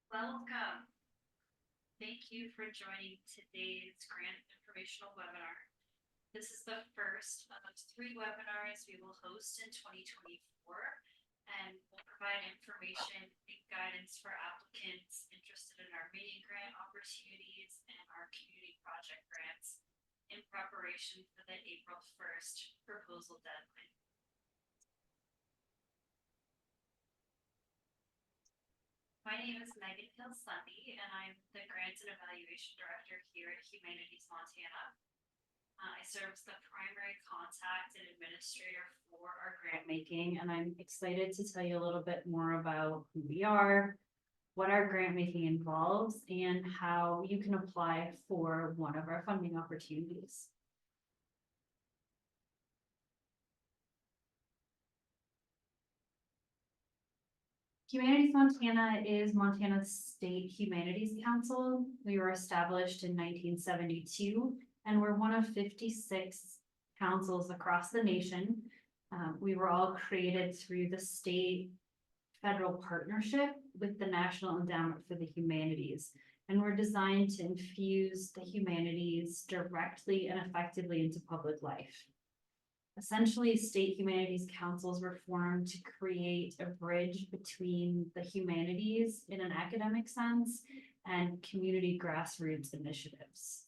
Welcome. Thank you for joining today's grant informational webinar. This is the first of 3 webinars we will host in 2024 and will provide information and guidance for applicants interested in our mini grant opportunities and our community project grants in preparation for the April 1st proposal deadline. My name is Megan Hill-Sunday, and I'm the Grants and Evaluation Director here at Humanities Montana. I serve as the primary contact and administrator for our grant making, and I'm excited to tell you a little bit more about who we are, what our grant making involves, and how you can apply for one of our funding opportunities. Humanities Montana is Montana's state humanities council. We were established in 1972, and we're one of 56 councils across the nation. We were all created through the state federal partnership with the National Endowment for the Humanities, and we're designed to infuse the humanities directly and effectively into public life. Essentially, state humanities councils were formed to create a bridge between the humanities in an academic sense and community grassroots initiatives.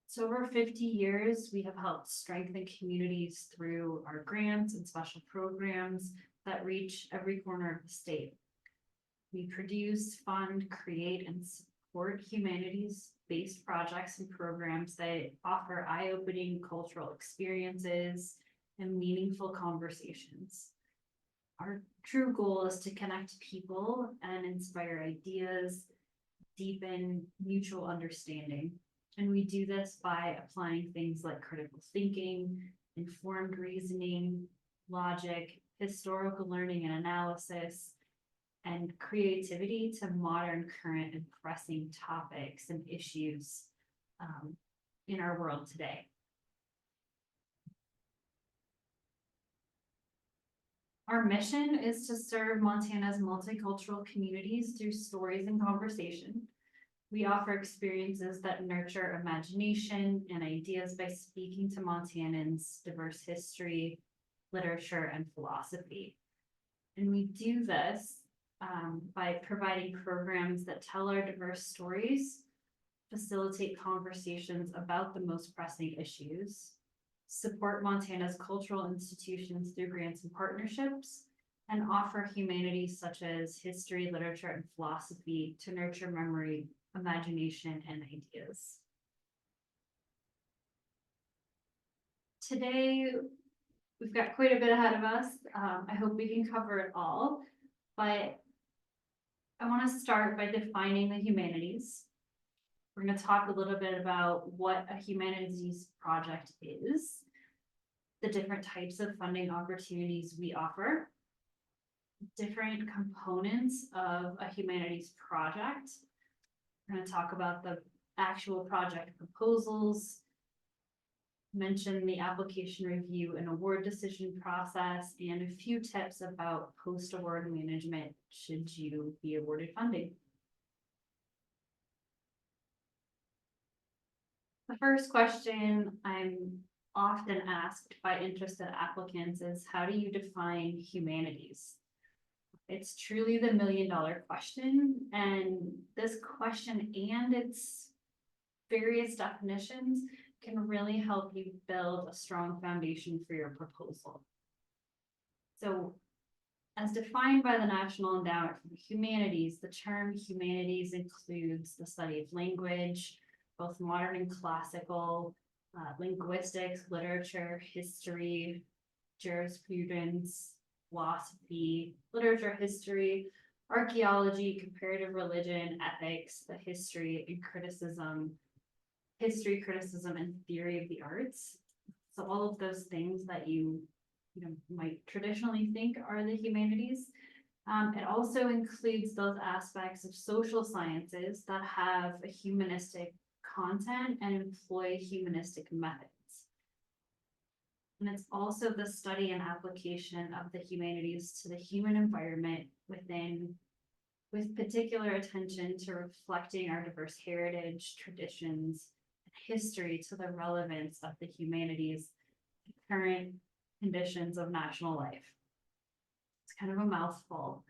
So over 50 years, we have helped strengthen communities through our grants and special programs that reach every corner of the state. We produce, fund, create, and support humanities-based projects and programs that offer eye-opening cultural experiences and meaningful conversations. Our true goal is to connect people and inspire ideas, deepen mutual understanding. And we do this by applying things like critical thinking, informed reasoning, logic, historical learning and analysis, and creativity to modern, current, and pressing topics and issues in our world today. Our mission is to serve Montana's multicultural communities through stories and conversation. We offer experiences that nurture imagination and ideas by speaking to Montanans' diverse history, literature, and philosophy. And we do this by providing programs that tell our diverse stories, facilitate conversations about the most pressing issues, support Montana's cultural institutions through grants and partnerships, and offer humanities such as history, literature, and philosophy to nurture memory, imagination, and ideas. Today, we've got quite a bit ahead of us. I hope we can cover it all, but I want to start by defining the humanities. We're going to talk a little bit about what a humanities project is, the different types of funding opportunities we offer, different components of a humanities project. We're going to talk about the actual project proposals, mention the application review and award decision process, and a few tips about post-award management should you be awarded funding. The first question I'm often asked by interested applicants is, how do you define humanities? It's truly the million-dollar question, and this question and its various definitions can really help you build a strong foundation for your proposal. So, as defined by the National Endowment for the Humanities, the term humanities includes the study of language, both modern and classical, linguistics, literature, history, jurisprudence, philosophy, literature, history, archaeology, comparative religion, ethics, the history and criticism, and theory of the arts. So all of those things that you might traditionally think are the humanities. It also includes those aspects of social sciences that have a humanistic content and employ humanistic methods. And it's also the study and application of the humanities to the human environment within with particular attention to reflecting our diverse heritage, traditions, and history to the relevance of the humanities, to current conditions of national life. It's kind of a mouthful.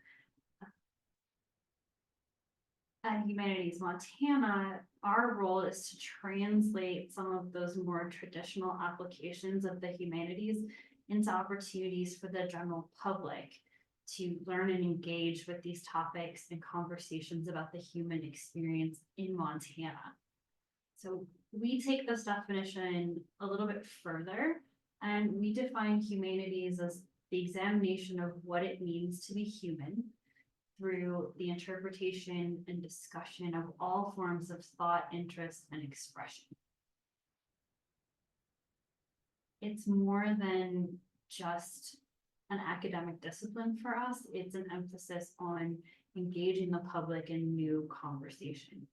At Humanities Montana, our role is to translate some of those more traditional applications of the humanities into opportunities for the general public to learn and engage with these topics and conversations about the human experience in Montana. So we take this definition a little bit further, and we define humanities as the examination of what it means to be human through the interpretation and discussion of all forms of thought, interest, and expression. It's more than just an academic discipline for us. It's an emphasis on engaging the public in new conversation.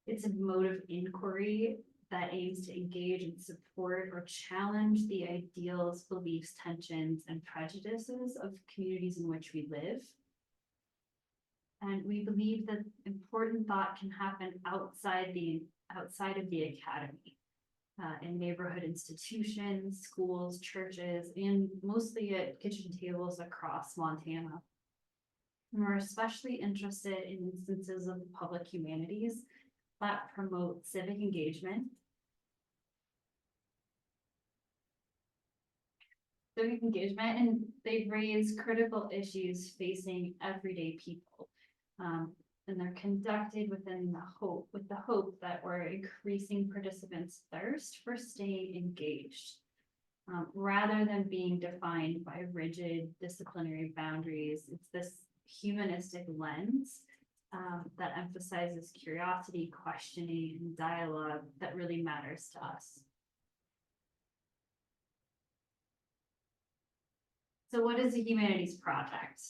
It's a mode of inquiry that aims to engage and support or challenge the ideals, beliefs, tensions, and prejudices of communities in which we live. And we believe that important thought can happen outside of the academy, in neighborhood institutions, schools, churches, and mostly at kitchen tables across Montana. And we're especially interested in instances of the public humanities that promote civic engagement, and they raise critical issues facing everyday people. And they're conducted with the hope that we're increasing participants' thirst for staying engaged, rather than being defined by rigid disciplinary boundaries. It's this humanistic lens that emphasizes curiosity, questioning, and dialogue that really matters to us. So what is a humanities project?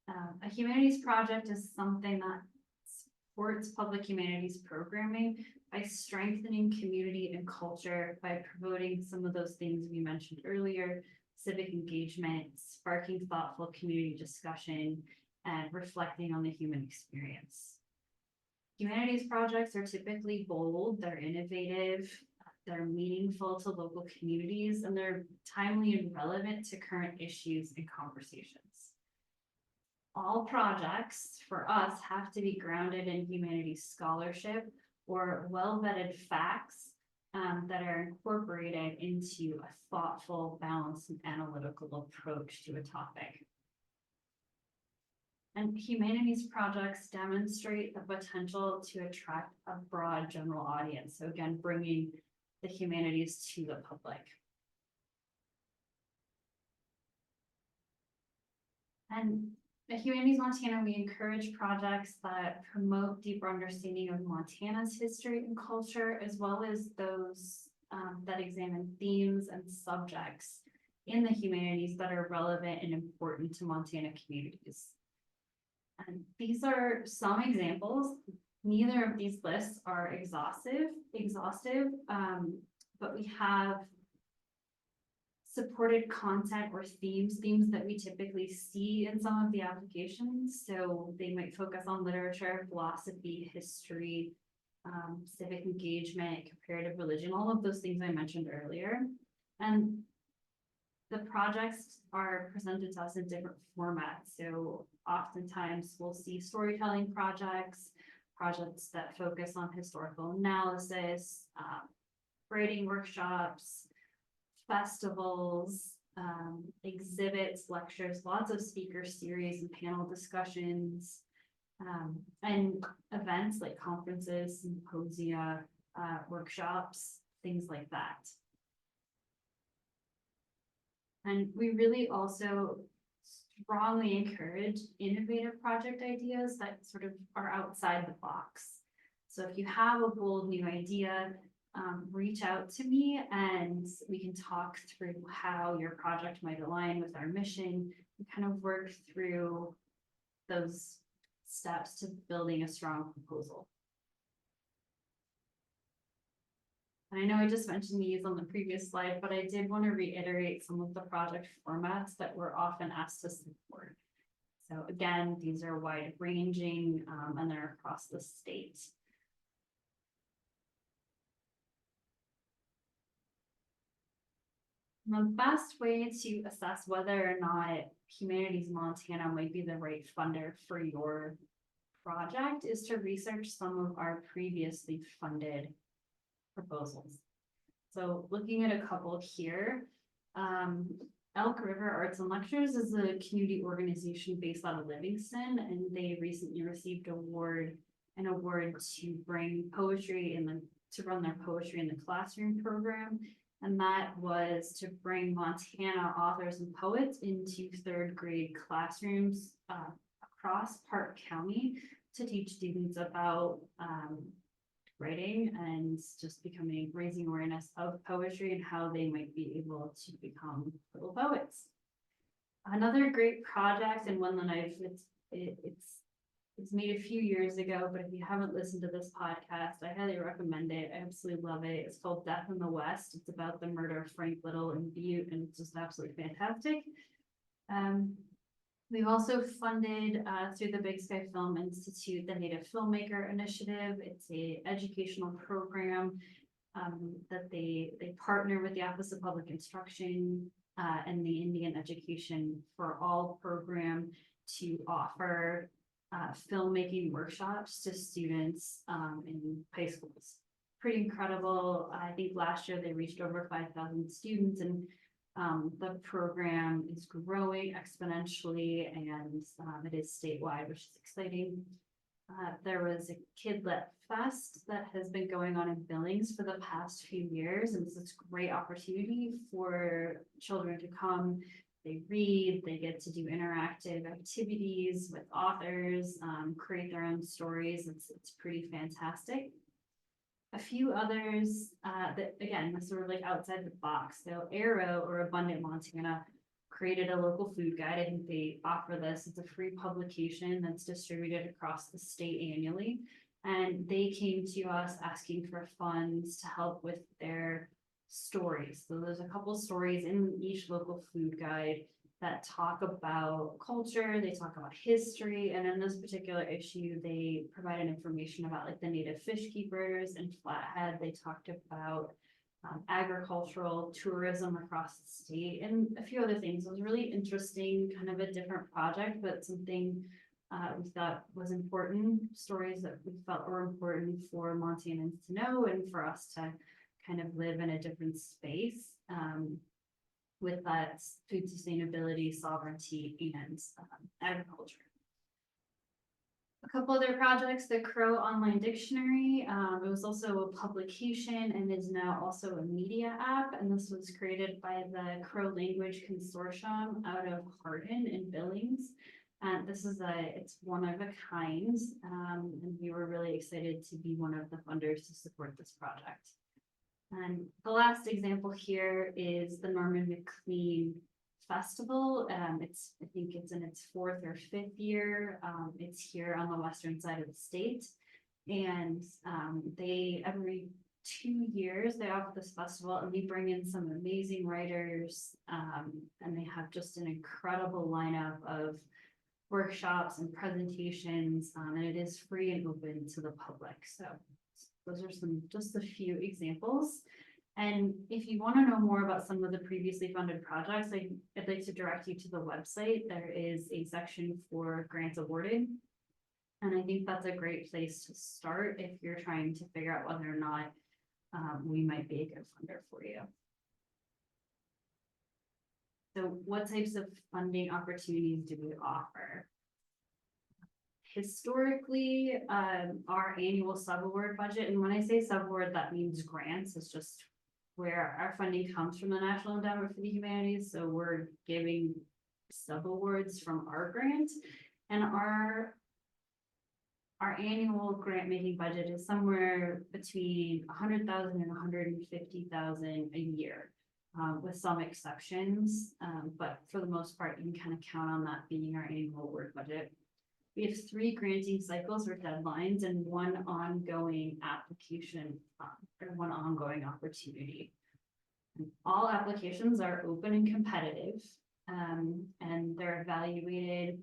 A humanities project is something that supports public humanities programming by strengthening community and culture, by promoting some of those things we mentioned earlier: civic engagement, sparking thoughtful community discussion, and reflecting on the human experience. Humanities projects are typically bold, they're innovative, they're meaningful to local communities, and they're timely and relevant to current issues and conversations. All projects for us have to be grounded in humanities scholarship or well-vetted facts that are incorporated into a thoughtful, balanced, and analytical approach to a topic. And humanities projects demonstrate the potential to attract a broad general audience. So again, bringing the humanities to the public. And at Humanities Montana, we encourage projects that promote deeper understanding of Montana's history and culture, as well as those that examine themes and subjects in the humanities that are relevant and important to Montana communities. And these are some examples. Neither of these lists are exhaustive, but we have supported content or themes that we typically see in some of the applications. So they might focus on literature, philosophy, history, civic engagement, comparative religion, all of those things I mentioned earlier. And the projects are presented to us in different formats. So oftentimes we'll see storytelling projects that focus on historical analysis, writing workshops, festivals, exhibits, lectures, lots of speaker series and panel discussions, and events like conferences, symposia, workshops, things like that. And we really also strongly encourage innovative project ideas that sort of are outside the box. So if you have a bold new idea, reach out to me and we can talk through how your project might align with our mission and kind of work through those steps to building a strong proposal. And I know I just mentioned these on the previous slide, but I did want to reiterate some of the project formats that we're often asked to support. So again, these are wide ranging and they're across the state. The best way to assess whether or not Humanities Montana might be the right funder for your project is to research some of our previously funded proposals. So looking at a couple here, Elk River Arts and Lectures is a community organization based out of Livingston, and they recently received an award to bring poetry to run their poetry in the classroom program. And that was to bring Montana authors and poets into third grade classrooms across Park County to teach students about writing and just raising awareness of poetry and how they might be able to become little poets. Another great project, and one that it's made a few years ago, but if you haven't listened to this podcast, I highly recommend it. I absolutely love it. It's called Death in the West. It's about the murder of Frank Little in Butte, and it's just absolutely fantastic. We've also funded through the Big Sky Film Institute, the Native Filmmaker Initiative. It's an educational program that they partner with the Office of Public Instruction and the Indian Education for All program to offer filmmaking workshops to students in high schools. Pretty incredible. I think last year they reached over 5,000 students, and the program is growing exponentially, and it is statewide, which is exciting. There was a Kidlet Fest that has been going on in Billings for the past few years, and it's this great opportunity for children to come. They read, they get to do interactive activities with authors, create their own stories. It's pretty fantastic. A few others that, again, are sort of like outside the box. So Arrow or Abundant Montana created a local food guide. I think they offer this. It's a free publication that's distributed across the state annually. And they came to us asking for funds to help with their stories. So there's a couple stories in each local food guide that talk about culture, they talk about history, and in this particular issue, they provided information about like the native fish keepers and Flathead. They talked about agricultural tourism across the state and a few other things. It was really interesting, kind of a different project, but something we thought was important, stories that we felt were important for Montanans to know and for us to kind of live in a different space with that food sustainability, sovereignty, and agriculture. A couple other projects, the Crow Online Dictionary. It was also a publication and is now also a media app. And this was created by the Crow Language Consortium out of Hardin in Billings. And this is it's one of a kind. And we were really excited to be one of the funders to support this project. And the last example here is the Norman McLean Festival. I think it's in its 4th or 5th year. It's here on the western side of the state. And they, every 2 years, they offer this festival and they bring in some amazing writers. And they have just an incredible lineup of workshops and presentations. And it is free and open to the public. So those are just a few examples. And if you want to know more about some of the previously funded projects, I'd like to direct you to the website. There is a section for grants awarded. And I think that's a great place to start if you're trying to figure out whether or not we might be a good funder for you. So what types of funding opportunities do we offer? Historically, our annual subaward budget, and when I say subaward, that means grants. It's just where our funding comes from the National Endowment for the Humanities. So we're giving subawards from our grant, and our annual grant making budget is somewhere between 100,000 and 150,000 a year, with some exceptions. But for the most part, you can kind of count on that being our annual award budget. We have 3 granting cycles or deadlines and 1 ongoing application or 1 ongoing opportunity. And all applications are open and competitive, and they're evaluated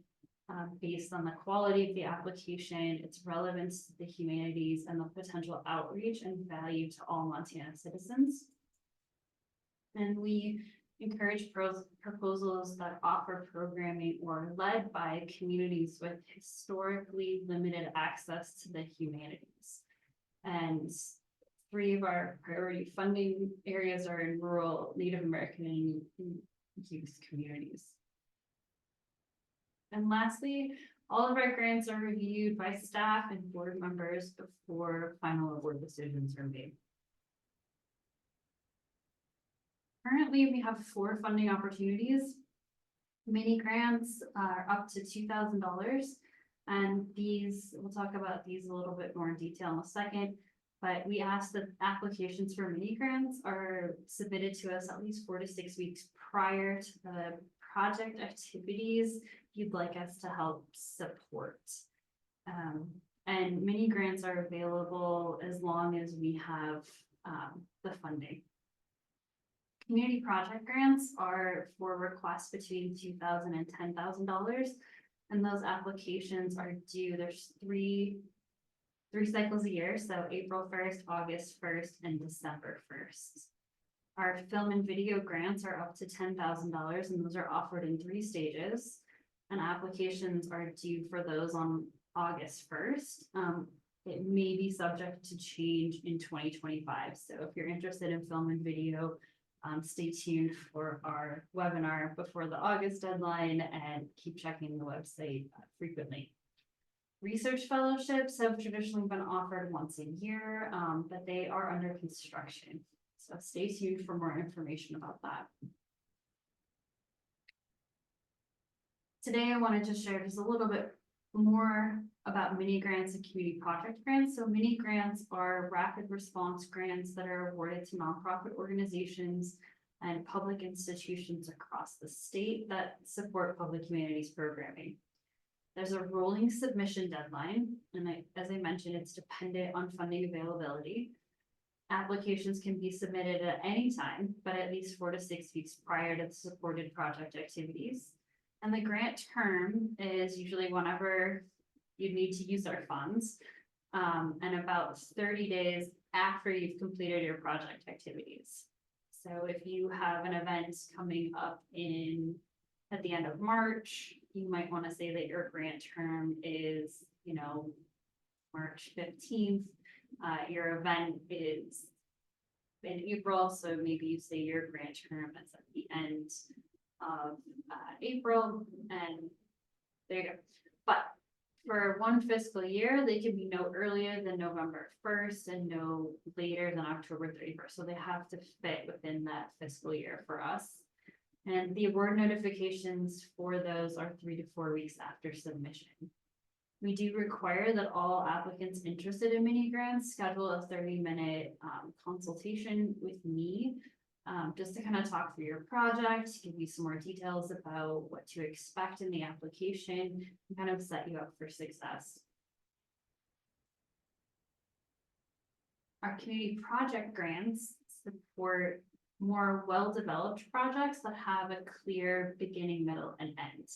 based on the quality of the application, its relevance to the humanities, and the potential outreach and value to all Montana citizens. And we encourage proposals that offer programming or led by communities with historically limited access to the humanities. And 3 of our priority funding areas are in rural, Native American, and youth communities. And lastly, all of our grants are reviewed by staff and board members before final award decisions are made. Currently, we have 4 funding opportunities. Mini grants are up to $2,000. And these, we'll talk about these a little bit more in detail in a second. But we ask that applications for mini grants are submitted to us at least 4 to 6 weeks prior to the project activities you'd like us to help support. And mini grants are available as long as we have the funding. Community project grants are for requests between $2,000 and $10,000, and those applications are due. There's three cycles a year, so April 1st, August 1st, and December 1st. Our film and video grants are up to $10,000, and those are offered in 3 stages. And applications are due for those on August 1st. It may be subject to change in 2025. So if you're interested in film and video, stay tuned for our webinar before the August deadline and keep checking the website frequently. Research fellowships have traditionally been offered once a year, but they are under construction. So stay tuned for more information about that. Today, I wanted to share just a little bit more about mini grants and community project grants. So mini grants are rapid response grants that are awarded to nonprofit organizations and public institutions across the state that support public humanities programming. There's a rolling submission deadline, and as I mentioned, it's dependent on funding availability. Applications can be submitted at any time, but at least 4 to 6 weeks prior to the supported project activities. And the grant term is usually whenever you need to use our funds, and about 30 days after you've completed your project activities. So if you have an event coming up at the end of March, you might want to say that your grant term is, March 15th. Your event is in April, so maybe you say your grant term is at the end of April, and there you go. But for one fiscal year, they can be no earlier than November 1st and no later than October 31st. So they have to fit within that fiscal year for us. And the award notifications for those are 3 to 4 weeks after submission. We do require that all applicants interested in mini grants schedule a 30-minute consultation with me, just to kind of talk through your project, give you some more details about what to expect in the application, and kind of set you up for success. Our community project grants support more well-developed projects that have a clear beginning, middle, and end.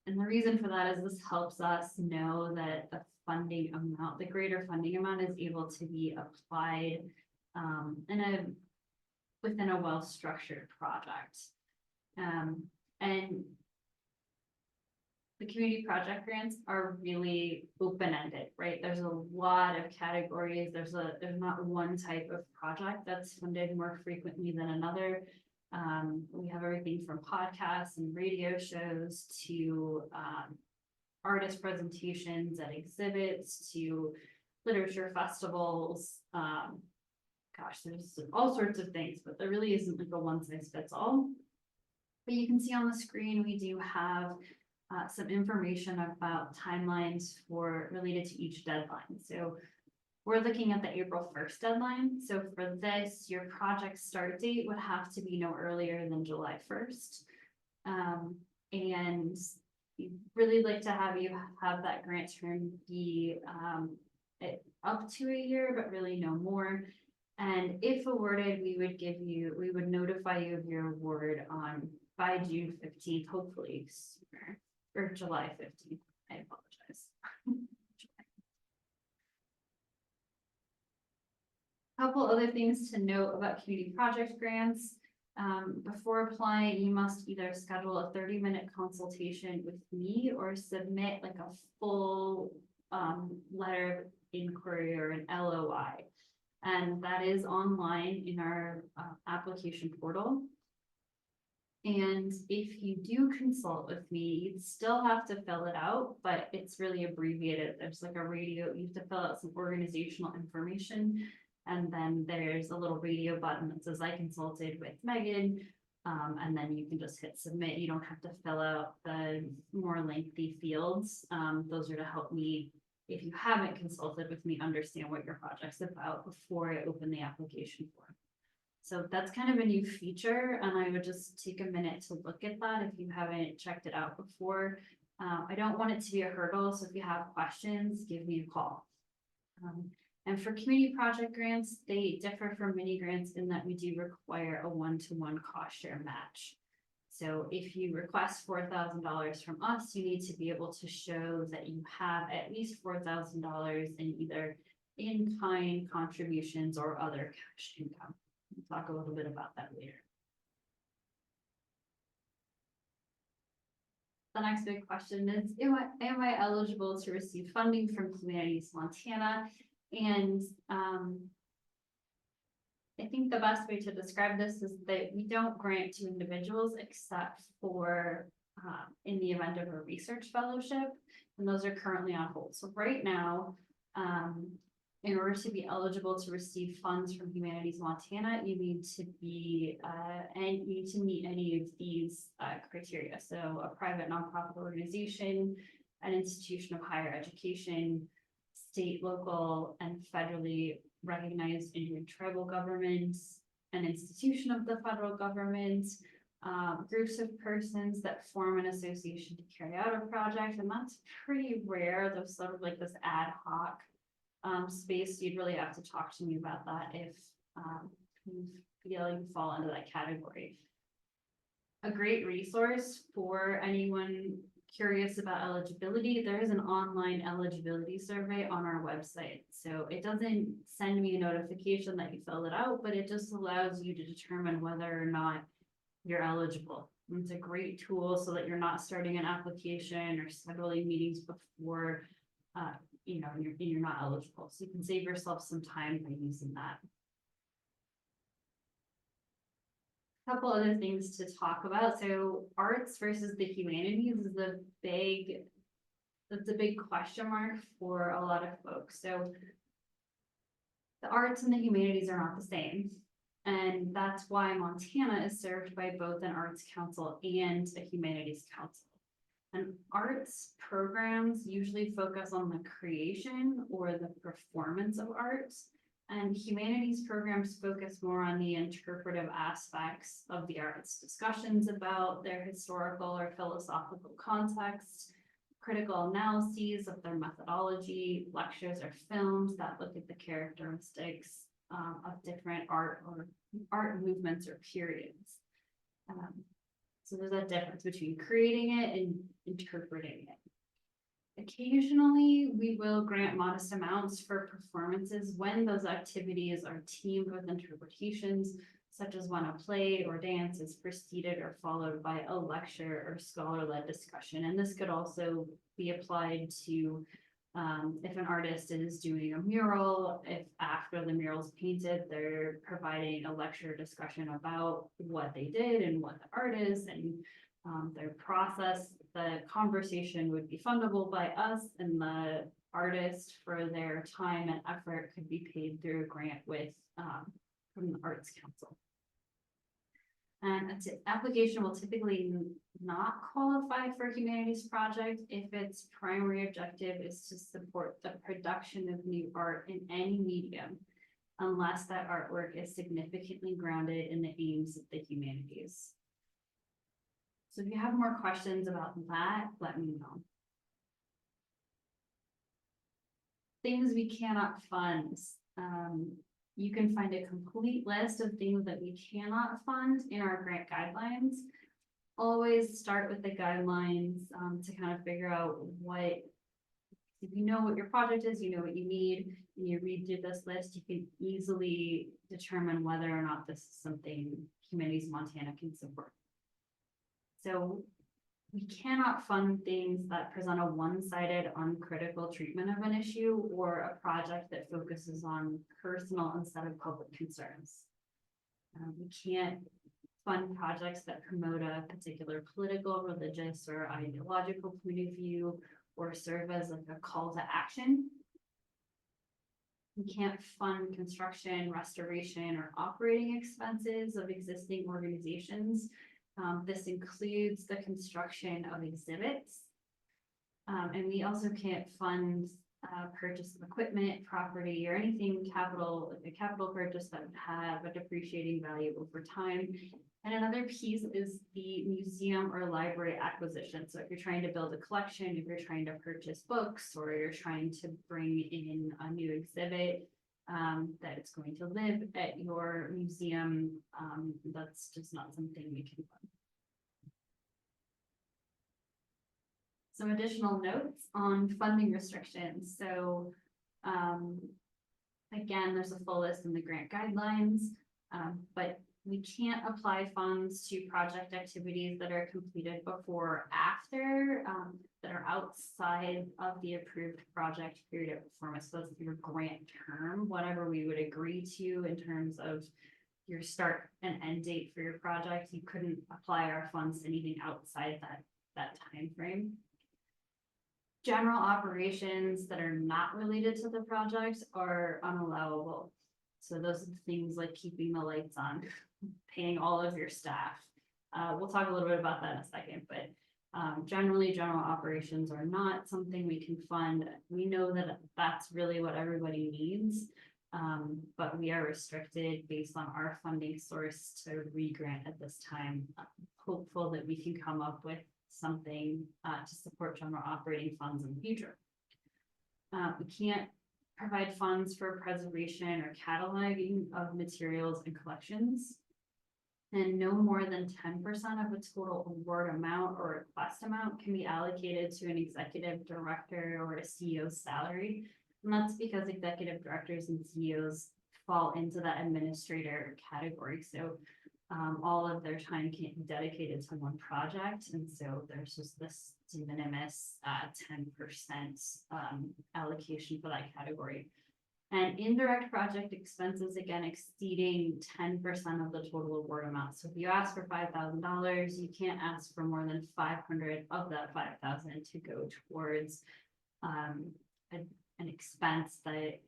And the reason for that is this helps us know that the funding amount, the greater funding amount, is able to be applied within a well-structured project. And the community project grants are really open-ended, right? There's a lot of categories. There's not one type of project that's funded more frequently than another. We have everything from podcasts and radio shows to artist presentations at exhibits to literature festivals. Gosh, there's all sorts of things, but there really isn't like a one size fits all. But you can see on the screen, we do have some information about timelines related to each deadline. So we're looking at the April 1st deadline. So for this, your project start date would have to be no earlier than July 1st. And we'd really like to have you have that grant term be up to a year, but really no more. And if awarded, we would notify you of your award by June 15th, hopefully sooner. or July 15th. I apologize. Couple other things to note about community project grants. Before applying, you must either schedule a 30-minute consultation with me or submit like a full letter of inquiry or an LOI. And that is online in our application portal. And if you do consult with me, you'd still have to fill it out, but it's really abbreviated. There's like a radio, you have to fill out some organizational information. And then there's a little radio button that says I consulted with Megan. And then you can just hit submit. You don't have to fill out the more lengthy fields. Those are to help me, if you haven't consulted with me, understand what your project's about before I open the application form. So that's kind of a new feature, and I would just take a minute to look at that if you haven't checked it out before. I don't want it to be a hurdle, so if you have questions, give me a call. And for community project grants, they differ from mini grants in that we do require a one-to-one cost share match. So if you request $4,000 from us, you need to be able to show that you have at least $4,000 in either in-kind contributions or other cash income. We'll talk a little bit about that later. The next big question is, am I eligible to receive funding from Humanities Montana? And I think the best way to describe this is that we don't grant to individuals except for in the event of a research fellowship, and those are currently on hold. So right now, in order to be eligible to receive funds from Humanities Montana, you need to be and you need to meet any of these criteria. So a private nonprofit organization, an institution of higher education, state, local, and federally recognized Indian tribal governments, an institution of the federal government, groups of persons that form an association to carry out a project, and that's pretty rare. There's sort of like this ad hoc space. You'd really have to talk to me about that if you feel you fall into that category. A great resource for anyone curious about eligibility, there is an online eligibility survey on our website. So it doesn't send me a notification that you filled it out, but it just allows you to determine whether or not you're eligible. And it's a great tool so that you're not starting an application or scheduling meetings before you're not eligible. So you can save yourself some time by using that. Couple other things to talk about. So arts versus the humanities is that's a big question mark for a lot of folks. So the arts and the humanities are not the same. And that's why Montana is served by both an arts council and a humanities council. And arts programs usually focus on the creation or the performance of arts. And humanities programs focus more on the interpretive aspects of the arts, discussions about their historical or philosophical context, critical analyses of their methodology, lectures or films that look at the characteristics of different art or art movements or periods. So there's a difference between creating it and interpreting it. Occasionally, we will grant modest amounts for performances when those activities are teamed with interpretations, such as when a play or dance is preceded or followed by a lecture or scholar-led discussion. And this could also be applied to if an artist is doing a mural, if after the mural is painted, they're providing a lecture discussion about what they did and what the art is and their process. The conversation would be fundable by us, and the artist for their time and effort could be paid through a grant with from the Arts Council. And an application will typically not qualify for a humanities project if its primary objective is to support the production of new art in any medium, unless that artwork is significantly grounded in the aims of the humanities. So if you have more questions about that, let me know. Things we cannot fund. You can find a complete list of things that we cannot fund in our grant guidelines. always start with the guidelines, to kind of figure out what, if you know what your project is, you know what you need, and you read through this list, you can easily determine whether or not this is something Humanities Montana can support. So we cannot fund things that present a one-sided, uncritical treatment of an issue or a project that focuses on personal instead of public concerns. We can't fund projects that promote a particular political, religious, or ideological point of view or serve as like a call to action. We can't fund construction, restoration, or operating expenses of existing organizations. This includes the construction of exhibits. And we also can't fund purchase of equipment, property, or anything capital, like a capital purchase that would have a depreciating value over time. And another piece is the museum or library acquisition. So if you're trying to build a collection, if you're trying to purchase books, or you're trying to bring in a new exhibit that it's going to live at your museum, that's just not something we can fund. Some additional notes on funding restrictions. So again, there's a full list in the grant guidelines, but we can't apply funds to project activities that are completed before or after, that are outside of the approved project period of performance. So that's your grant term, whatever we would agree to in terms of your start and end date for your project. You couldn't apply our funds to anything outside that time frame. General operations that are not related to the project are unallowable. So those are the things like keeping the lights on, paying all of your staff. We'll talk a little bit about that in a second, but generally general operations are not something we can fund. We know that that's really what everybody needs, but we are restricted based on our funding source to re-grant at this time. Hopeful that we can come up with something to support general operating funds in the future. We can't provide funds for preservation or cataloging of materials and collections. And no more than 10% of the total award amount or request amount can be allocated to an executive director or a CEO's salary. And that's because executive directors and CEOs fall into that administrator category. So all of their time can't be dedicated to one project. And so there's just this de minimis 10% allocation for that category. And indirect project expenses, again, exceeding 10% of the total award amount. So if you ask for $5,000, you can't ask for more than 500 of that 5,000 to go towards an expense that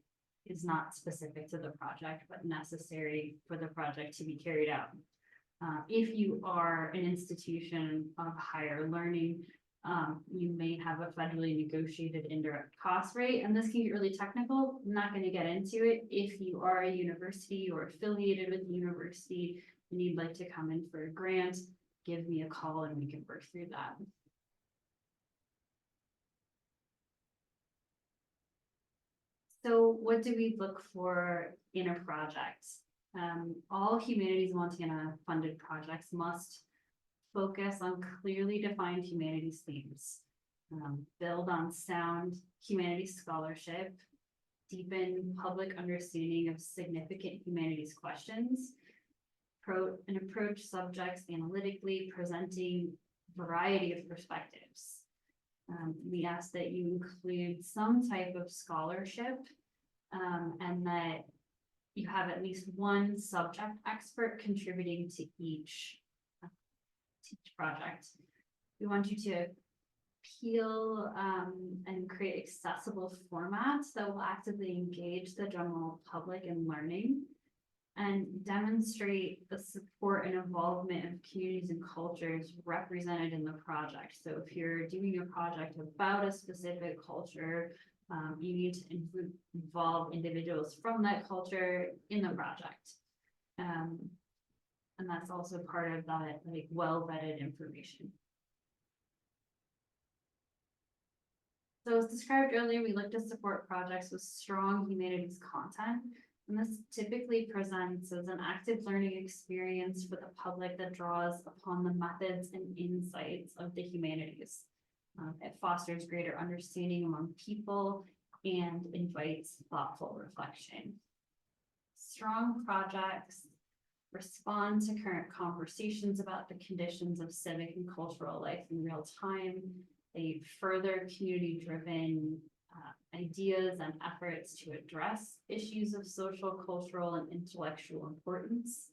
is not specific to the project, but necessary for the project to be carried out. If you are an institution of higher learning, you may have a federally negotiated indirect cost rate, and this can get really technical. I'm not going to get into it. If you are a university or affiliated with the university and you'd like to come in for a grant, give me a call and we can work through that. So what do we look for in a project? All Humanities Montana funded projects must focus on clearly defined humanities themes, build on sound humanities scholarship, deepen public understanding of significant humanities questions, and approach subjects analytically, presenting a variety of perspectives. We ask that you include some type of scholarship, and that you have at least one subject expert contributing to each project. We want you to appeal and create accessible formats that will actively engage the general public in learning and demonstrate the support and involvement of communities and cultures represented in the project. So if you're doing a project about a specific culture, you need to involve individuals from that culture in the project. And that's also part of that, like, well-vetted information. So as described earlier, we look to support projects with strong humanities content. And this typically presents as an active learning experience for the public that draws upon the methods and insights of the humanities. It fosters greater understanding among people and invites thoughtful reflection. Strong projects respond to current conversations about the conditions of civic and cultural life in real time. They further community-driven ideas and efforts to address issues of social, cultural, and intellectual importance.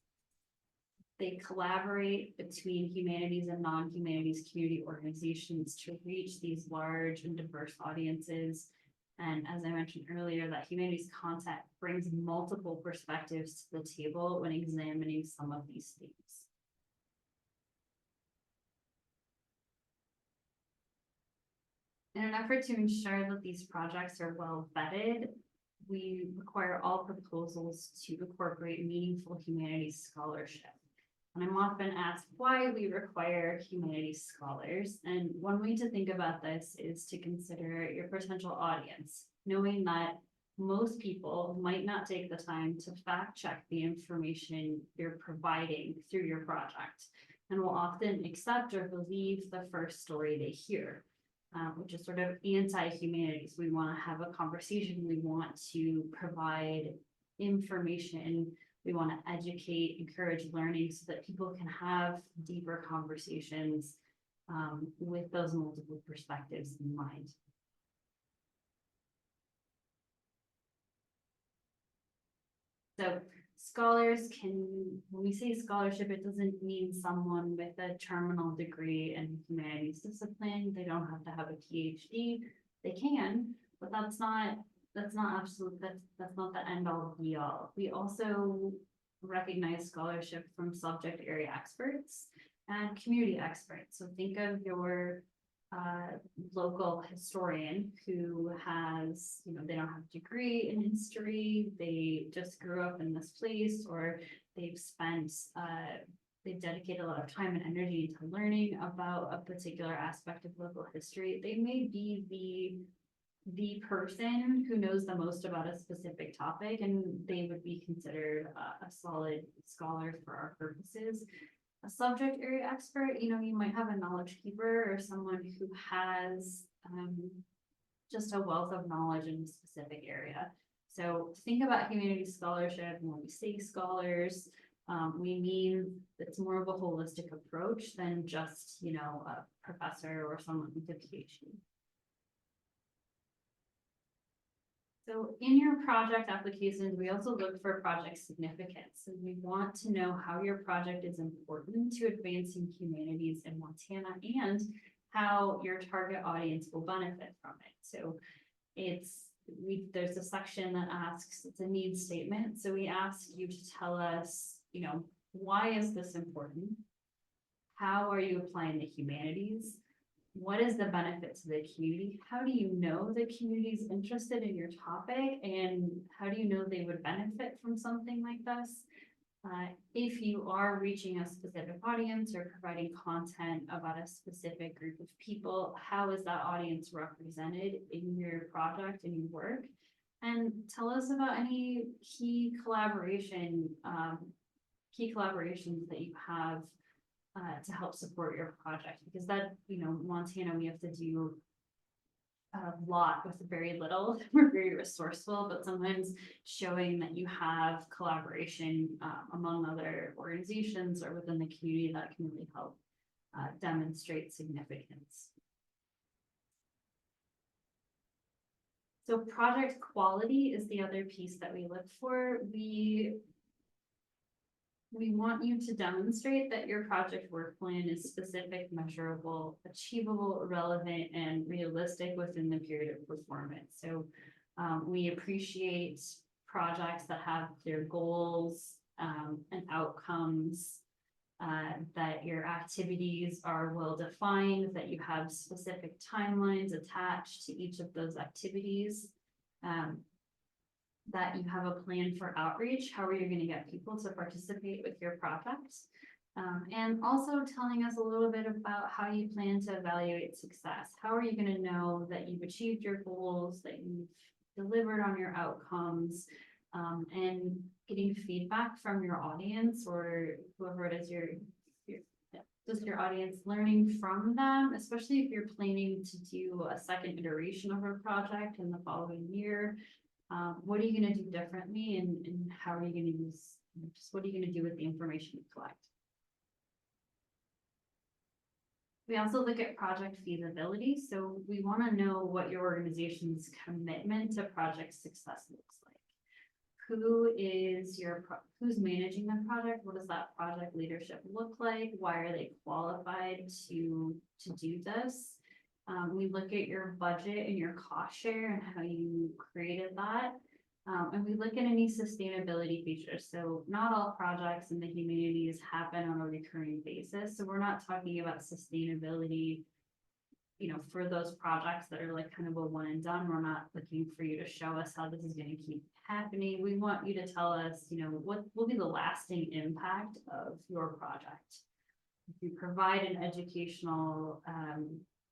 They collaborate between humanities and non-humanities community organizations to reach these large and diverse audiences. And as I mentioned earlier, that humanities content brings multiple perspectives to the table when examining some of these themes. In an effort to ensure that these projects are well vetted, we require all proposals to incorporate meaningful humanities scholarship. And I'm often asked why we require humanities scholars. And one way to think about this is to consider your potential audience, knowing that most people might not take the time to fact check the information you're providing through your project, and will often accept or believe the first story they hear. Which is sort of anti-humanities. We want to have a conversation. We want to provide information. We want to educate, encourage learning so that people can have deeper conversations with those multiple perspectives in mind. So scholars can, when we say scholarship, it doesn't mean someone with a terminal degree in humanities discipline. They don't have to have a PhD. They can, but that's not absolute. That's not the end all be all. We also recognize scholarship from subject area experts and community experts. So think of your local historian who has, they don't have a degree in history, they just grew up in this place, or they've dedicated a lot of time and energy into learning about a particular aspect of local history. They may be the person who knows the most about a specific topic, and they would be considered a solid scholar for our purposes. A subject area expert, you might have a knowledge keeper or someone who has just a wealth of knowledge in a specific area. So think about humanities scholarship, and when we say scholars, we mean it's more of a holistic approach than just, a professor or someone with a PhD. So in your project applications, we also look for project significance. And we want to know how your project is important to advancing humanities in Montana and how your target audience will benefit from it. So there's a section that asks, it's a needs statement. So we ask you to tell us, why is this important? How are you applying the humanities? What is the benefit to the community? How do you know the community is interested in your topic? And how do you know they would benefit from something like this? If you are reaching a specific audience or providing content about a specific group of people, how is that audience represented in your project and your work? And tell us about any key collaborations that you have to help support your project, because that, Montana, we have to do a lot with very little. We're very resourceful, but sometimes showing that you have collaboration among other organizations or within the community, that can really help demonstrate significance. So project quality is the other piece that we look for. We want you to demonstrate that your project work plan is specific, measurable, achievable, relevant, and realistic within the period of performance. So we appreciate projects that have clear goals and outcomes, that your activities are well defined, that you have specific timelines attached to each of those activities. That you have a plan for outreach, how are you going to get people to participate with your projects, and also telling us a little bit about how you plan to evaluate success. How are you going to know that you've achieved your goals, that you've delivered on your outcomes, and getting feedback from your audience or whoever it is just your audience, learning from them, especially if you're planning to do a second iteration of a project in the following year. What are you going to do differently, and how are you going to use, just what are you going to do with the information you collect? We also look at project feasibility. So we want to know what your organization's commitment to project success looks like. Who's managing the project? What does that project leadership look like? Why are they qualified to do this? We look at your budget and your cost share and how you created that. And we look at any sustainability features. So not all projects in the humanities happen on a recurring basis. So we're not talking about sustainability, for those projects that are like kind of a one and done. We're not looking for you to show us how this is going to keep happening. We want you to tell us, what will be the lasting impact of your project. If you provide an educational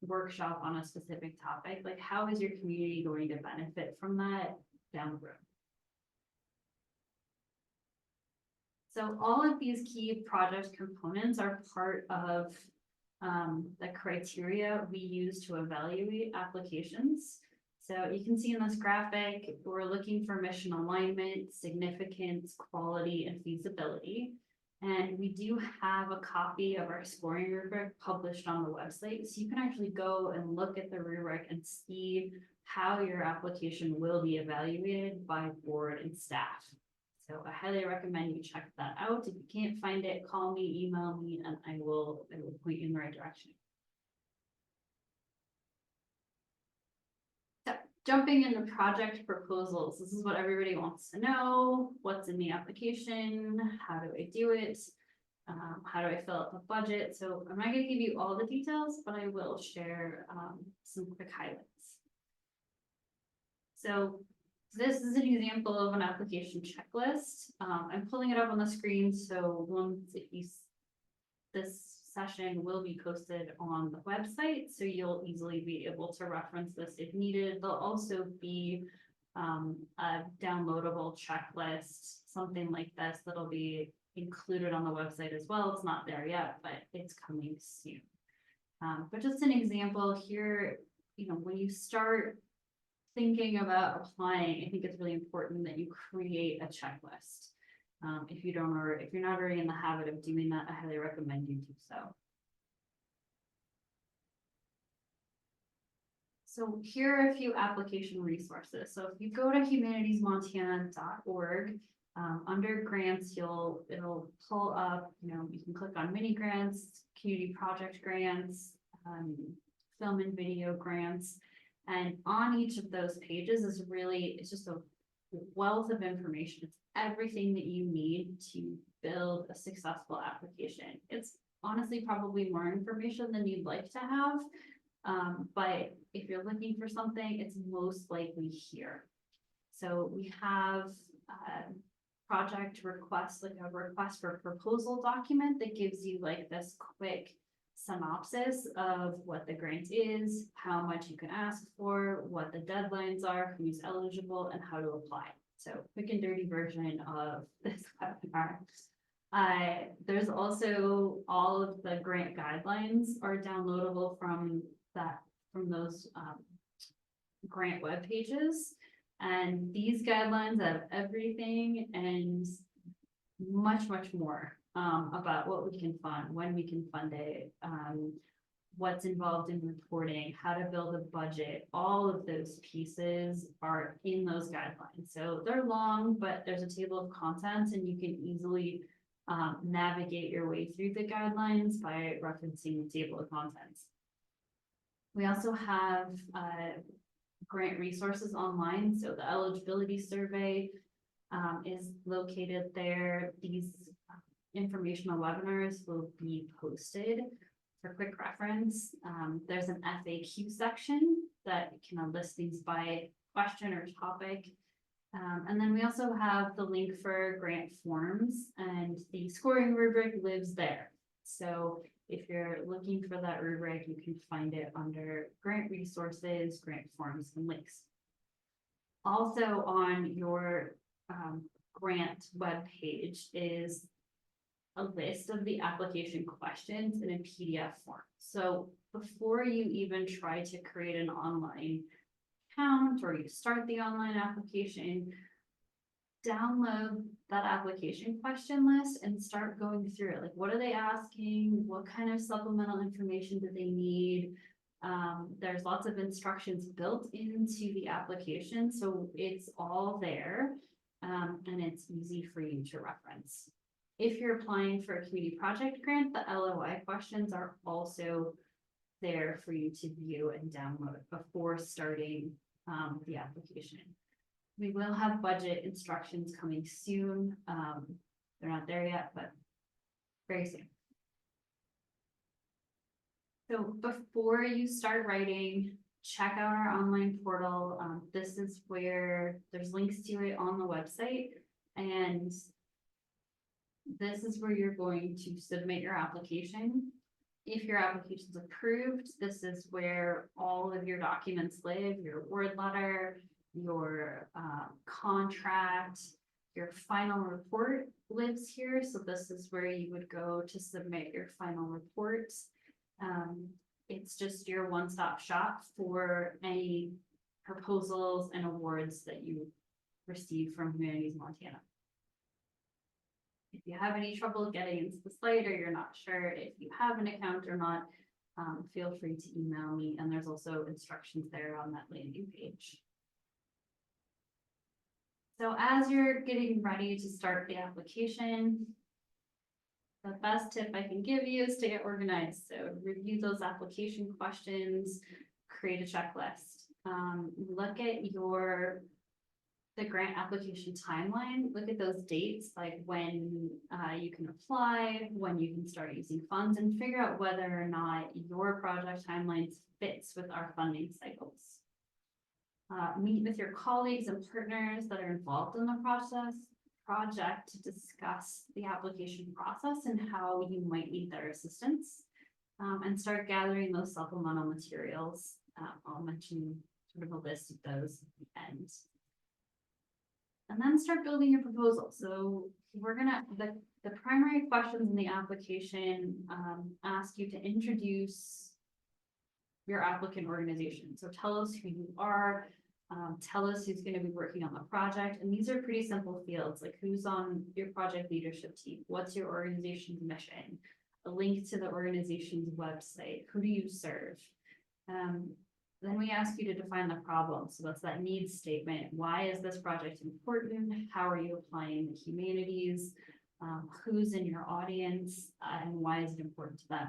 workshop on a specific topic, like how is your community going to benefit from that down the road? So all of these key project components are part of the criteria we use to evaluate applications. So you can see in this graphic, we're looking for mission alignment, significance, quality, and feasibility. And we do have a copy of our scoring rubric published on the website. So you can actually go and look at the rubric and see how your application will be evaluated by board and staff. So I highly recommend you check that out. If you can't find it, call me, email me, and I will point you in the right direction. So jumping into project proposals. This is what everybody wants to know. What's in the application? How do I do it? How do I fill out the budget? So I'm not going to give you all the details, but I will share some quick highlights. So this is an example of an application checklist. I'm pulling it up on the screen, so this session will be posted on the website, so you'll easily be able to reference this if needed. There'll also be a downloadable checklist, something like this, that'll be included on the website as well. It's not there yet, but it's coming soon. But just an example here, when you start thinking about applying, I think it's really important that you create a checklist. If you're not already in the habit of doing that, I highly recommend you do so. So here are a few application resources. So if you go to humanitiesmontana.org, under grants, it'll pull up, you can click on mini grants, community project grants, film and video grants. And on each of those pages it's just a wealth of information. It's everything that you need to build a successful application. It's honestly probably more information than you'd like to have. But if you're looking for something, it's most likely here. So we have project requests, like a request for proposal document that gives you like this quick synopsis of what the grant is, how much you can ask for, what the deadlines are, who's eligible, and how to apply. So quick and dirty version of this webinar. There's also all of the grant guidelines are downloadable from those grant web pages. And these guidelines have everything and much, much more about what we can fund, when we can fund it, what's involved in reporting, how to build a budget. All of those pieces are in those guidelines. So they're long, but there's a table of contents and you can easily navigate your way through the guidelines by referencing the table of contents. We also have grant resources online. So the eligibility survey is located there. These informational webinars will be posted for quick reference. There's an FAQ section that can list these by question or topic. And then we also have the link for grant forms, and the scoring rubric lives there. So if you're looking for that rubric, you can find it under grant resources, grant forms, and links. Also on your grant webpage is a list of the application questions in a PDF form. So before you even try to create an online account or you start the online application, download that application question list and start going through it. Like, what are they asking? What kind of supplemental information do they need? There's lots of instructions built into the application, so it's all there, and it's easy for you to reference. If you're applying for a community project grant, the LOI questions are also there for you to view and download before starting the application. We will have budget instructions coming soon. They're not there yet, but very soon. So before you start writing, check out our online portal. This is where there's links to it on the website, and this is where you're going to submit your application. If your application is approved, this is where all of your documents live, your award letter, your contract, your final report lives here. So this is where you would go to submit your final reports. It's just your one-stop shop for any proposals and awards that you receive from Humanities Montana. If you have any trouble getting into the site or you're not sure if you have an account or not, feel free to email me, and there's also instructions there on that landing page. So as you're getting ready to start the application, the best tip I can give you is to get organized. So review those application questions, create a checklist, look at the grant application timeline, look at those dates, like when you can apply, when you can start using funds, and figure out whether or not your project timelines fits with our funding cycles. Meet with your colleagues and partners that are involved in the project to discuss the application process and how you might need their assistance, and start gathering those supplemental materials. I'll mention sort of a list of those at the end. And then start building your proposal. So we're gonna, the primary questions in the application ask you to introduce your applicant organization. So tell us who you are, tell us who's going to be working on the project. And these are pretty simple fields, like who's on your project leadership team, what's your organization's mission, a link to the organization's website, who do you serve? Then we ask you to define the problem. So that's that needs statement. Why is this project important? How are you applying the humanities? Who's in your audience, and why is it important to them?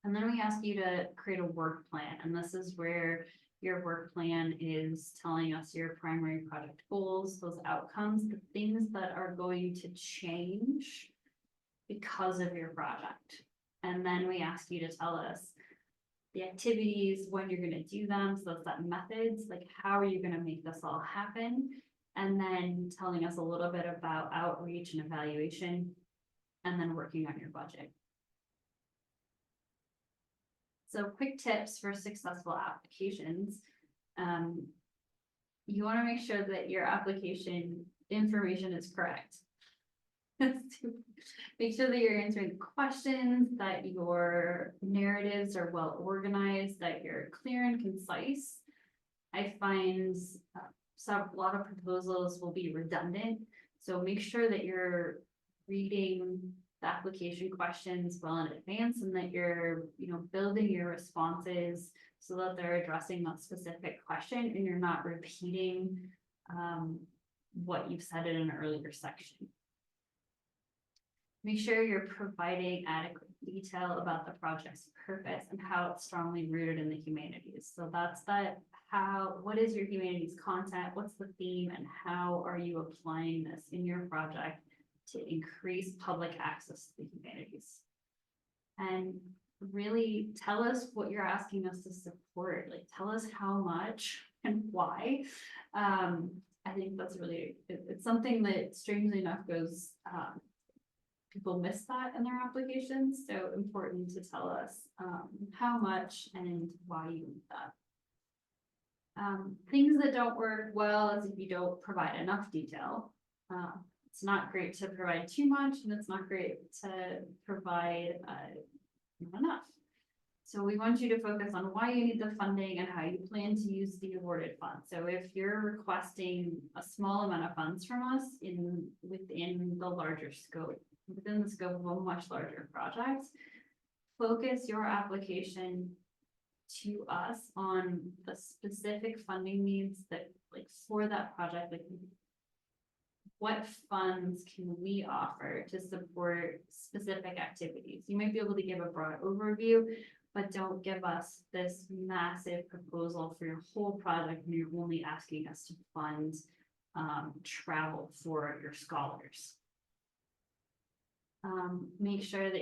And then we ask you to create a work plan. And this is where your work plan is telling us your primary project goals, those outcomes, the things that are going to change because of your project. And then we ask you to tell us the activities, when you're going to do them. So that's that methods, like how are you going to make this all happen? And then telling us a little bit about outreach and evaluation, and then working on your budget. So quick tips for successful applications. You want to make sure that your application information is correct. Make sure that you're answering questions, that your narratives are well organized, that you're clear and concise. I find a lot of proposals will be redundant. So make sure that you're reading the application questions well in advance, and that you're, building your responses so that they're addressing that specific question and you're not repeating what you've said in an earlier section. Make sure you're providing adequate detail about the project's purpose and how it's strongly rooted in the humanities. So that's what is your humanities content? What's the theme, and how are you applying this in your project to increase public access to the humanities? And really tell us what you're asking us to support. Like, tell us how much and why. I think that's really, it's something that strangely enough goes, people miss that in their applications. So important to tell us how much and why you need that. Things that don't work well is if you don't provide enough detail. It's not great to provide too much, and it's not great to provide not enough. So we want you to focus on why you need the funding and how you plan to use the awarded funds. So if you're requesting a small amount of funds from us within the larger scope, within the scope of a much larger project, focus your application to us on the specific funding needs that, like, for that project, like what funds can we offer to support specific activities. You might be able to give a broad overview, but don't give us this massive proposal for your whole project and you're only asking us to fund travel for your scholars. Make sure that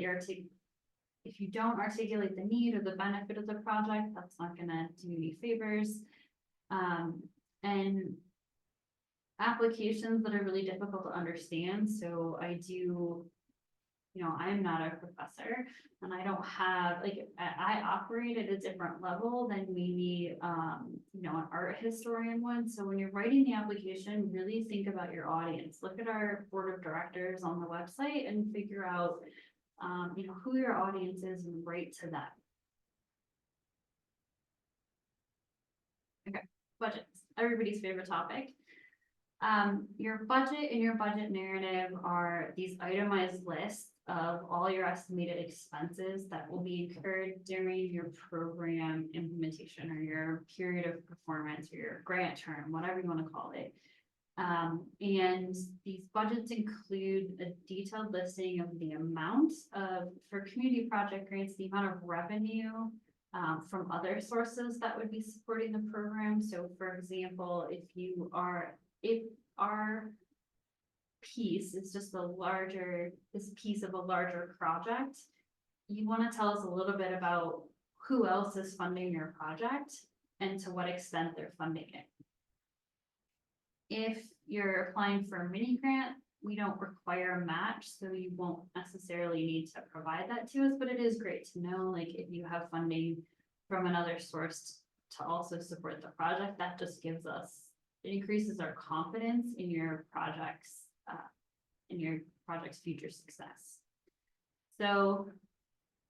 if you don't articulate the need or the benefit of the project, that's not gonna do you any favors. And applications that are really difficult to understand. So I'm not a professor and I don't have, I operate at a different level than maybe, an art historian would. So when you're writing the application, really think about your audience. Look at our board of directors on the website and figure out who your audience is and write to them. Okay, budgets, everybody's favorite topic. Your budget and your budget narrative are these itemized lists of all your estimated expenses that will be incurred during your program implementation or your period of performance or your grant term, whatever you want to call it. And these budgets include a detailed listing of the amount for community project grants, the amount of revenue from other sources that would be supporting the program. So for example, if our piece is just this piece of a larger project, you want to tell us a little bit about who else is funding your project and to what extent they're funding it. If you're applying for a mini grant, we don't require a match, so you won't necessarily need to provide that to us, but it is great to know, like, if you have funding from another source to also support the project, that just gives us, it increases our confidence in your project's future success. So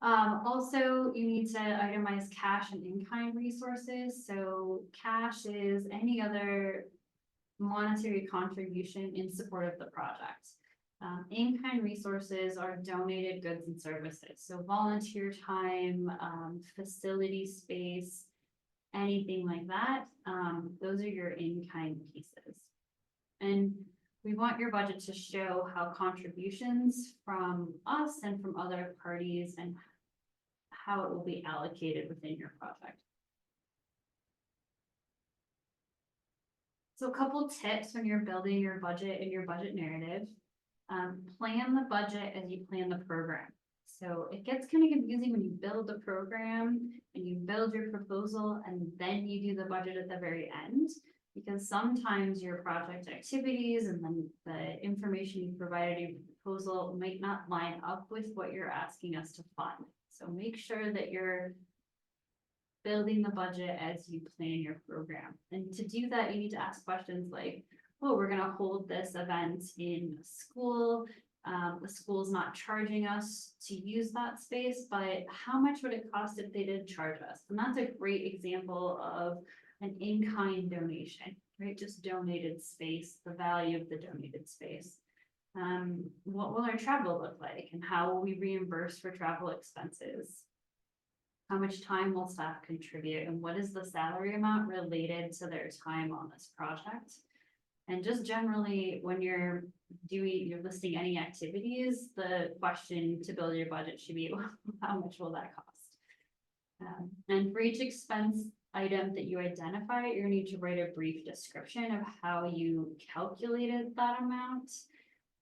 also you need to itemize cash and in-kind resources. So cash is any other monetary contribution in support of the project. In-kind resources are donated goods and services. So volunteer time, facility space, anything like that. Those are your in-kind pieces. And we want your budget to show how contributions from us and from other parties and how it will be allocated within your project. So a couple tips when you're building your budget and your budget narrative. Plan the budget as you plan the program. So it gets kind of confusing when you build the program and you build your proposal and then you do the budget at the very end, because sometimes your project activities and then the information you provided in your proposal might not line up with what you're asking us to fund. So make sure that you're building the budget as you plan your program. And to do that, you need to ask questions like, oh, we're going to hold this event in a school. The school's not charging us to use that space, but how much would it cost if they did charge us? And that's a great example of an in-kind donation, right? Just donated space, the value of the donated space. What will our travel look like and how will we reimburse for travel expenses? How much time will staff contribute and what is the salary amount related to their time on this project? And just generally, when you're listing any activities, the question to build your budget should be, how much will that cost? And for each expense item that you identify, you're gonna need to write a brief description of how you calculated that amount.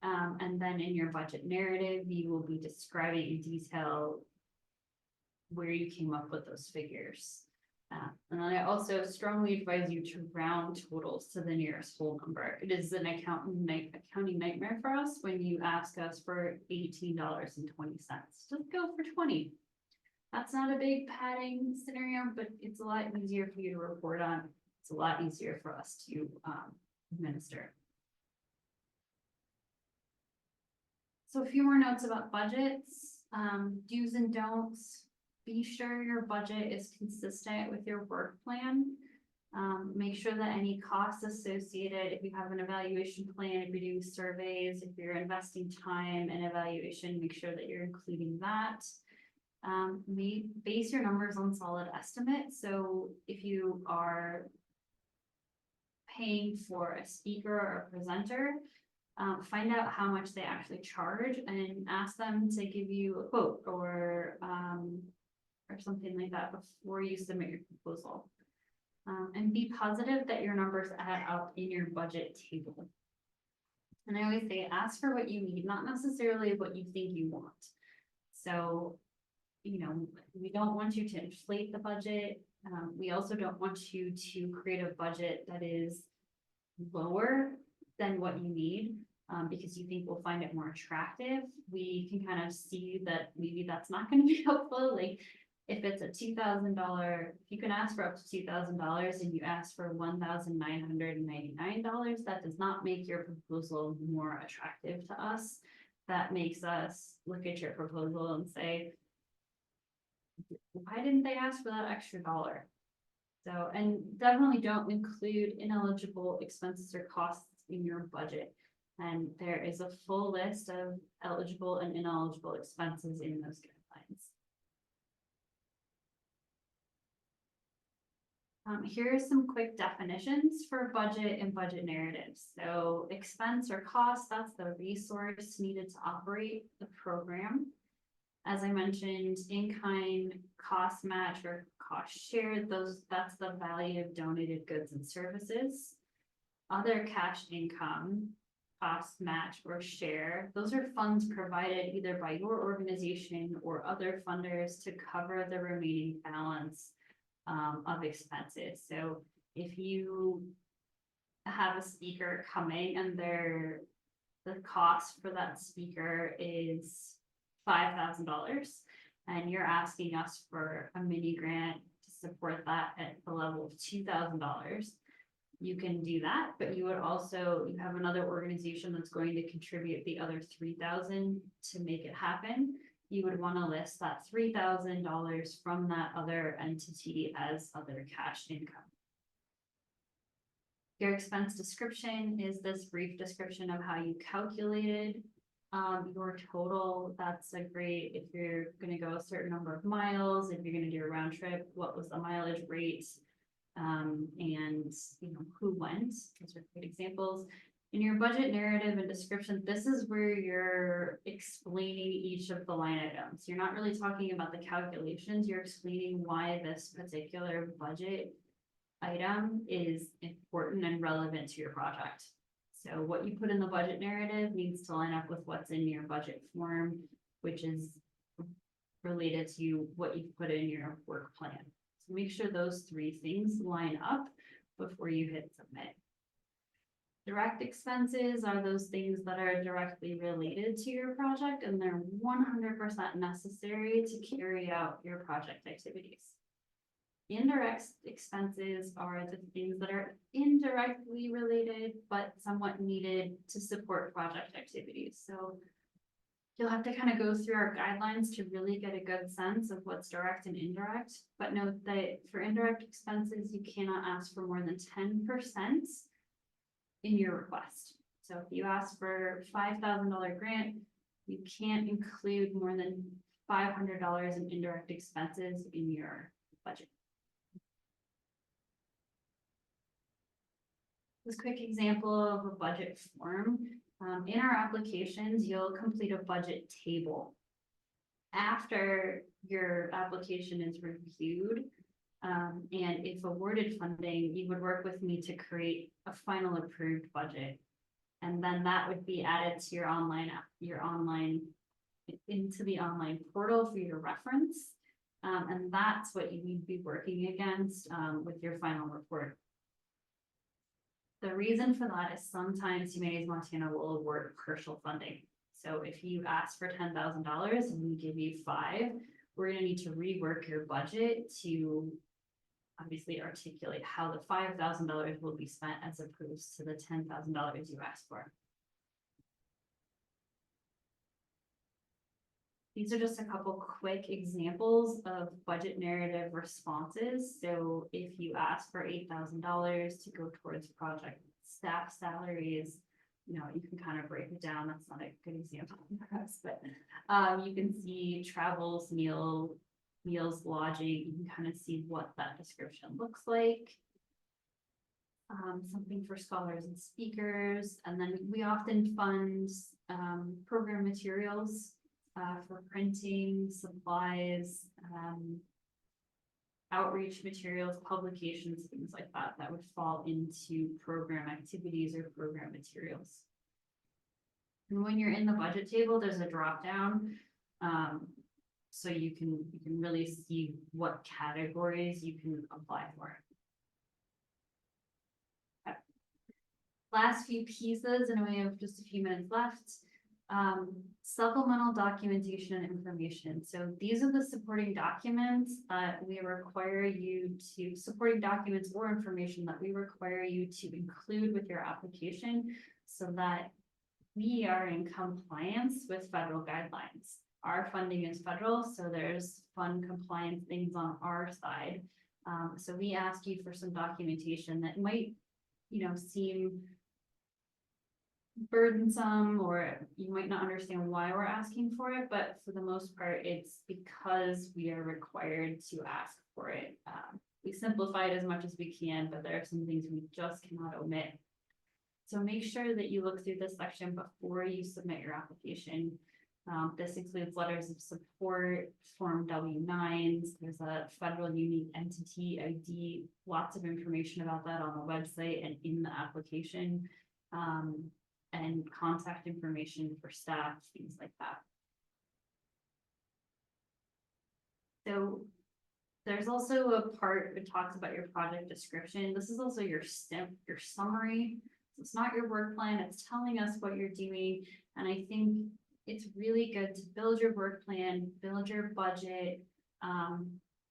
And then in your budget narrative, you will be describing in detail where you came up with those figures. And then I also strongly advise you to round totals to the nearest whole number. It is an accounting nightmare for us when you ask us for $18.20. Just go for 20. That's not a big padding scenario, but it's a lot easier for you to report on It's a lot easier for us to administer. So a few more notes about budgets, do's and don'ts. Be sure your budget is consistent with your work plan. Make sure that any costs associated, if you have an evaluation plan, if you're doing surveys, if you're investing time in evaluation, make sure that you're including that. Base your numbers on solid estimates. So if you are paying for a speaker or a presenter, find out how much they actually charge and ask them to give you a quote or something like that before you submit your proposal. And be positive that your numbers add up in your budget table. And I always say, ask for what you need, not necessarily what you think you want. So, you know, we don't want you to inflate the budget. We also don't want you to create a budget that is lower than what you need, because you think we'll find it more attractive. We can kind of see that maybe that's not going to be helpful. Like if it's a $2,000, if you can ask for up to $2,000 and you ask for $1,999, that does not make your proposal more attractive to us. That makes us look at your proposal and say, why didn't they ask for that extra dollar? So, and definitely don't include ineligible expenses or costs in your budget. And there is a full list of eligible and ineligible expenses in those guidelines. Here are some quick definitions for budget and budget narratives. So expense or cost, that's the resource needed to operate the program. As I mentioned, in-kind, cost match or cost shared, that's the value of donated goods and services. Other cash income, cost match or share, those are funds provided either by your organization or other funders to cover the remaining balance of expenses. So if you have a speaker coming and the cost for that speaker is $5,000 and you're asking us for a mini grant to support that at the level of $2,000, you can do that, but you have another organization that's going to contribute the other $3,000 to make it happen. You would want to list that $3,000 from that other entity as other cash income. Your expense description is this brief description of how you calculated your total. That's a great, if you're going to go a certain number of miles, if you're going to do a round trip, what was the mileage rate, and you know who went. Those are great examples. In your budget narrative and description, this is where you're explaining each of the line items. You're not really talking about the calculations, you're explaining why this particular budget item is important and relevant to your project. So what you put in the budget narrative needs to line up with what's in your budget form, which is related to what you've put in your work plan. So make sure those three things line up before you hit submit. Direct expenses are those things that are directly related to your project and they're 100% necessary to carry out your project activities. Indirect expenses are the things that are indirectly related, but somewhat needed to support project activities. So you'll have to kind of go through our guidelines to really get a good sense of what's direct and indirect, but note that for indirect expenses, you cannot ask for more than 10% in your request. So if you ask for $5,000 grant, you can't include more than $500 in indirect expenses in your budget. This quick example of a budget form. In our applications, you'll complete a budget table. After your application is reviewed, and if awarded funding, you would work with me to create a final approved budget. And then that would be added to your into the online portal for your reference. And that's what you need to be working against with your final report. The reason for that is sometimes Humanities Montana will award partial funding. So if you ask for $10,000 and we give you $5,000, we're going to need to rework your budget to obviously articulate how the $5,000 will be spent as opposed to the $10,000 you asked for. These are just a couple quick examples of budget narrative responses. So if you ask for $8,000 to go towards project staff salaries, you know, you can kind of break it down. That's not a good example for us, but you can see travels, meals, lodging. You can kind of see what that description looks like. Something for scholars and speakers. And then we often fund program materials for printing, supplies, outreach materials, publications, things like that, that would fall into program activities or program materials. And when you're in the budget table, there's a drop down. So you can really see what categories you can apply for. Okay. Last few pieces, and we have just a few minutes left. Supplemental documentation and information. So these are the supporting documents that we require you to, supporting documents or information that we require you to include with your application so that we are in compliance with federal guidelines. Our funding is federal, so there's fund compliance things on our side. So we ask you for some documentation that might, you know, seem burdensome, or you might not understand why we're asking for it, but for the most part, it's because we are required to ask for it. We simplify it as much as we can, but there are some things we just cannot omit. So make sure that you look through this section before you submit your application. This includes letters of support, Form W-9s, there's a federal unique entity ID, lots of information about that on the website and in the application. And contact information for staff, things like that. So there's also a part that talks about your project description. This is also your summary. So it's not your work plan, it's telling us what you're doing. And I think it's really good to build your work plan, build your budget,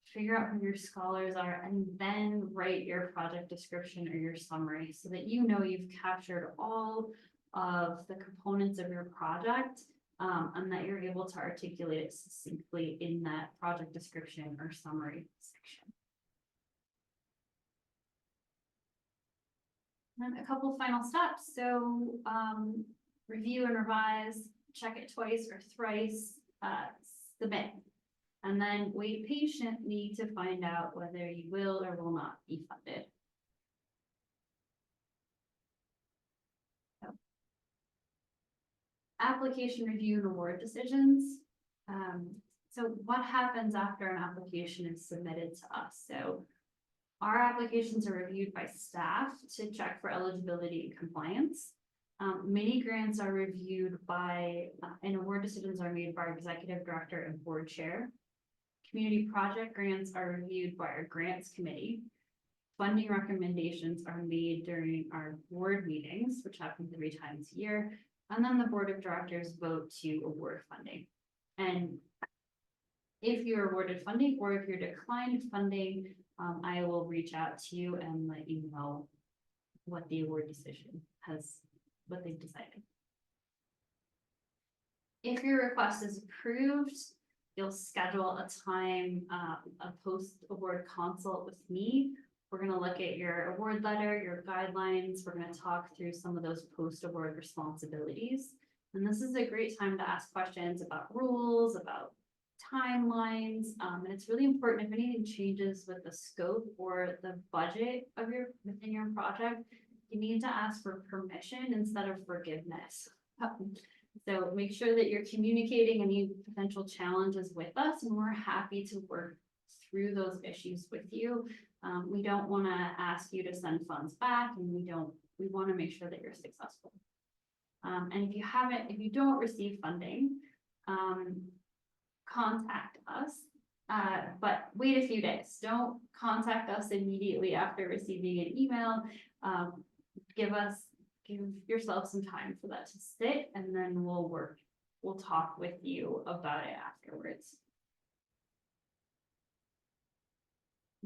figure out who your scholars are, and then write your project description or your summary so that you know you've captured all of the components of your project, and that you're able to articulate it succinctly in that project description or summary section. And then a couple final steps. So review and revise, check it twice or thrice, submit, and then wait patiently to find out whether you will or will not be funded. Application review and award decisions. So what happens after an application is submitted to us? So our applications are reviewed by staff to check for eligibility and compliance. Mini grants are reviewed by, and award decisions are made by our executive director and board chair. Community project grants are reviewed by our grants committee. Funding recommendations are made during our board meetings, which happen 3 times a year. And then the board of directors vote to award funding. And if you're awarded funding or if you're declined funding, I will reach out to you and let you know what the award decision what they've decided. If your request is approved, you'll schedule a time, a post-award consult with me. We're going to look at your award letter, your guidelines. We're going to talk through some of those post-award responsibilities. And this is a great time to ask questions about rules, about timelines. And it's really important if anything changes with the scope or the budget of within your project, you need to ask for permission instead of forgiveness. So make sure that you're communicating any potential challenges with us, and we're happy to work through those issues with you. We don't want to ask you to send funds back, and we want to make sure that you're successful. And if you don't receive funding, contact us, but wait a few days. Don't contact us immediately after receiving an email. Give yourself some time for that to sit, and then we'll talk with you about it afterwards.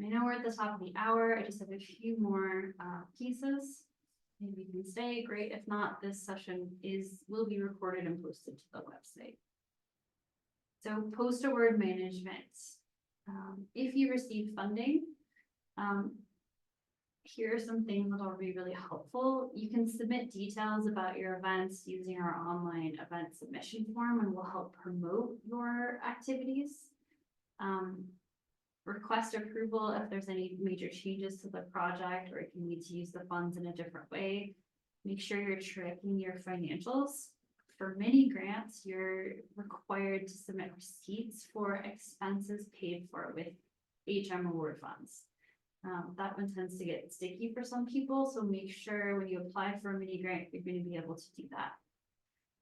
I know we're at the top of the hour. I just have a few more pieces. Maybe you can stay, great. If not, this session will be recorded and posted to the website. So post-award management. If you receive funding, here are some things that will be really helpful. You can submit details about your events using our online event submission form, and we'll help promote your activities. Request approval if there's any major changes to the project or if you need to use the funds in a different way. Make sure you're tracking your financials. For mini grants, you're required to submit receipts for expenses paid for with HM award funds. That one tends to get sticky for some people, so make sure when you apply for a mini grant, you're going to be able to do that.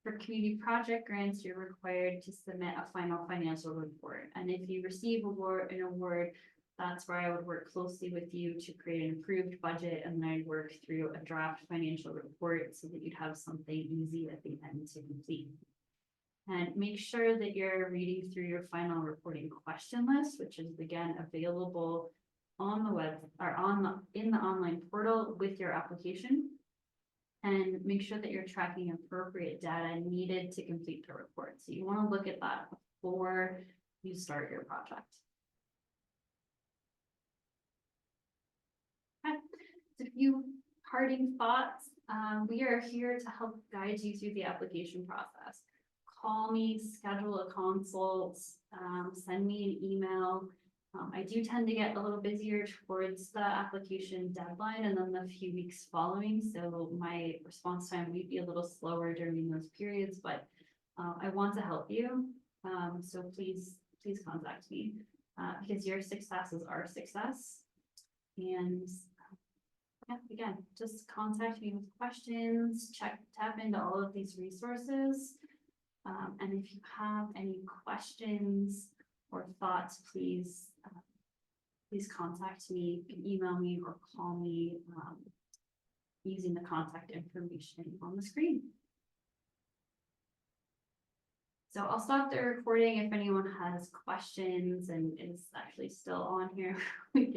For community project grants, you're required to submit a final financial report. And if you receive an award, that's where I would work closely with you to create an approved budget, and then I'd work through a draft financial report so that you'd have something easy at the end to complete. And make sure that you're reading through your final reporting question list, which is again available on the web or in the online portal with your application. And make sure that you're tracking appropriate data needed to complete the report. So you want to look at that before you start your project. Okay. So a few parting thoughts. We are here to help guide you through the application process. Call me, schedule a consult, send me an email. I do tend to get a little busier towards the application deadline and then the few weeks following. So my response time may be a little slower during those periods, but I want to help you. So please contact me because your success is our success. And yeah, again, just contact me with questions, tap into all of these resources. And if you have any questions or thoughts, please contact me. You can email me or call me using the contact information on the screen. So I'll stop the recording if anyone has questions and is actually still on here.